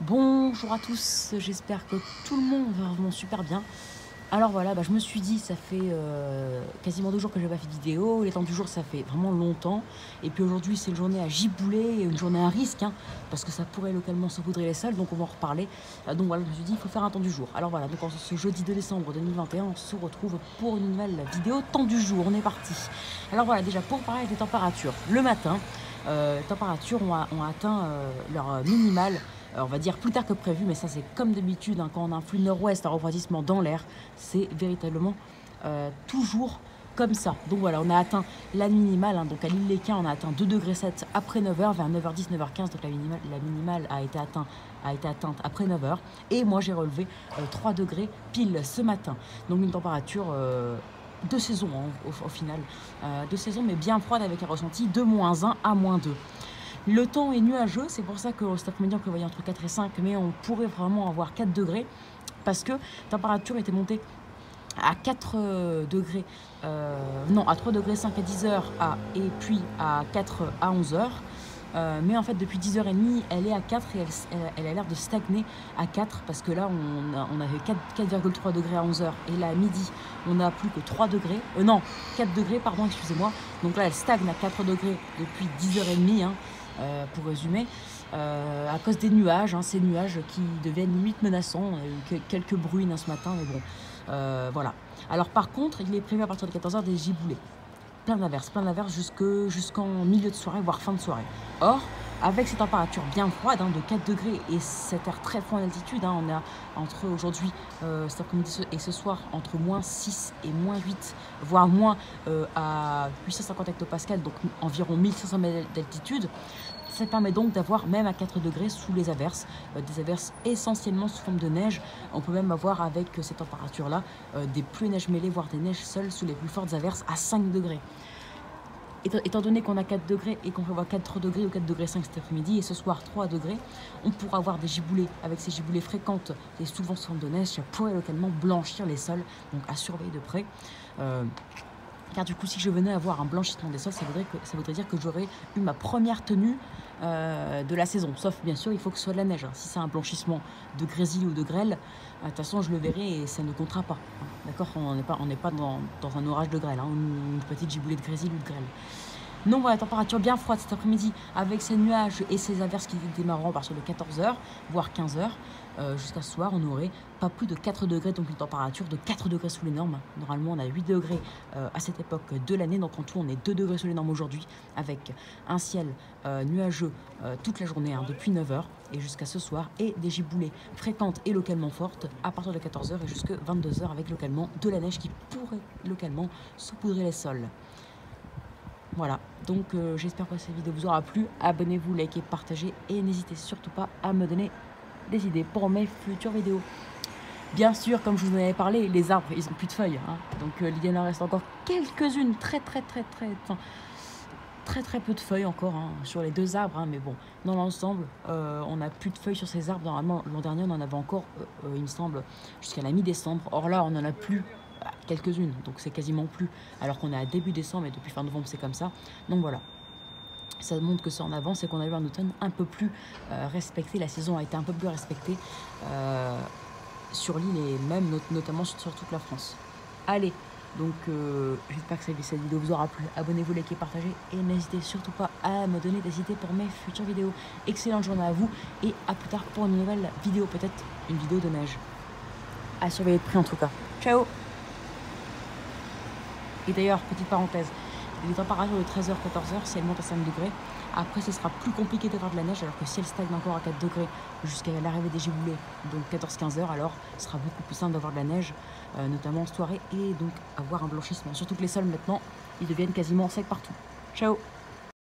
Bonjour à tous, j'espère que tout le monde va vraiment super bien. Alors voilà, je me suis dit, ça fait quasiment 2 jours que je n'ai pas fait de vidéo. Les temps du jour, ça fait vraiment longtemps. Et puis aujourd'hui, c'est une journée à gibouler, une journée à risque, hein, parce que ça pourrait localement saupoudrer les sols, donc on va en reparler. Donc voilà, je me suis dit, il faut faire un temps du jour. Alors voilà, donc en ce jeudi 2 décembre 2021, on se retrouve pour une nouvelle vidéo temps du jour. On est parti. Alors voilà, déjà pour parler des températures, le matin, les températures ont atteint leur minimale. On va dire plus tard que prévu, mais ça c'est comme d'habitude, hein, quand on a un flux nord-ouest, un refroidissement dans l'air, c'est véritablement toujours comme ça. Donc voilà, on a atteint la minimale, hein, donc à l'île Léquin, on a atteint 2,7 degrés après 9h, vers 9h10, 9h15, donc la minimale a été atteinte après 9h. Et moi j'ai relevé 3 degrés pile ce matin. Donc une température de saison, hein, au final, de saison, mais bien froide avec un ressenti de -1 à -2. Le temps est nuageux, c'est pour ça que cet après-midi on prévoyait entre 4 et 5, mais on pourrait vraiment avoir 4 degrés parce que la température était montée à 4 degrés, non, à 3 degrés 5 à 10h et puis à 4 à 11h. Mais en fait, depuis 10h30, elle est à 4 et elle a l'air de stagner à 4 parce que là, on avait 4,3 degrés à 11h et là, à midi, on n'a plus que 3 degrés. Non, 4 degrés, pardon, excusez-moi. Donc là, elle stagne à 4 degrés depuis 10h30, hein, pour résumer. À cause des nuages, hein, ces nuages qui deviennent limite menaçants. Il y a eu quelques bruines, hein, ce matin, mais bon, voilà. Alors par contre, il est prévu à partir de 14h des giboulées. Plein d'averses jusqu'en milieu de soirée, voire fin de soirée. Or, avec ces températures bien froides, hein, de 4 degrés et cet air très froid en altitude, hein, on a entre aujourd'hui, cet après-midi et ce soir, entre -6 et -8, voire moins à 850 hectopascales, donc environ 1500 mètres d'altitude. Ça permet donc d'avoir même à 4 degrés sous les averses, des averses essentiellement sous forme de neige. On peut même avoir avec ces températures-là des pluies et neiges mêlées, voire des neiges seules sous les plus fortes averses à 5 degrés. Étant donné qu'on a 4 degrés et qu'on prévoit 4 degrés ou 4 degrés 5 cet après-midi et ce soir 3 degrés, on pourra avoir des giboulées. Avec ces giboulées fréquentes et souvent sous forme de neige, ça pourrait localement blanchir les sols, donc à surveiller de près. Car du coup, si je venais avoir un blanchissement des sols, ça voudrait dire que j'aurais eu ma première tenue de la saison. Sauf, bien sûr, il faut que ce soit de la neige. Si c'est un blanchissement de grésil ou de grêle, de toute façon, je le verrai et ça ne comptera pas. D'accord, on n'est pas dans un orage de grêle, hein, une petite giboulée de grésil ou de grêle. Donc voilà, température bien froide cet après-midi avec ces nuages et ces averses qui démarreront à partir de 14h, voire 15h. Jusqu'à ce soir, on n'aurait pas plus de 4 degrés, donc une température de 4 degrés sous les normes. Normalement, on a 8 degrés à cette époque de l'année, donc en tout, on est 2 degrés sous les normes aujourd'hui, avec un ciel nuageux toute la journée, hein, depuis 9h et jusqu'à ce soir, et des giboulées fréquentes et localement fortes à partir de 14h et jusqu'à 22h, avec localement de la neige qui pourrait localement saupoudrer les sols. Voilà, donc j'espère que cette vidéo vous aura plu. Abonnez-vous, likez, partagez et n'hésitez surtout pas à me donner des idées pour mes futures vidéos. Bien sûr, comme je vous en avais parlé, les arbres, ils n'ont plus de feuilles, hein. Donc il y en reste encore quelques-unes, très peu de feuilles encore, hein, sur les 2 arbres, hein, mais bon, dans l'ensemble, on n'a plus de feuilles sur ces arbres. Normalement, l'an dernier, on en avait encore, il me semble, jusqu'à la mi-décembre. Or là, on n'en a plus quelques-unes, donc c'est quasiment plus, alors qu'on est à début décembre et depuis fin novembre, c'est comme ça. Donc voilà. Ça montre que c'est en avance et qu'on a eu un automne un peu plus respecté. La saison a été un peu plus respectée sur l'île et même notamment sur toute la France. Allez, donc j'espère que cette vidéo vous aura plu. Abonnez-vous, likez, partagez et n'hésitez surtout pas à me donner des idées pour mes futures vidéos. Excellente journée à vous et à plus tard pour une nouvelle vidéo, peut-être une vidéo de neige. À surveiller de près en tout cas. Ciao! Et d'ailleurs, petite parenthèse, les températures de 13h, 14h, si elles montent à 5 degrés, après ce sera plus compliqué d'avoir de la neige, alors que si elle stagne encore à 4 degrés jusqu'à l'arrivée des giboulées, donc 14-15h, alors ce sera beaucoup plus simple d'avoir de la neige, notamment en soirée, et donc avoir un blanchissement. Surtout que les sols maintenant, ils deviennent quasiment secs partout. Ciao!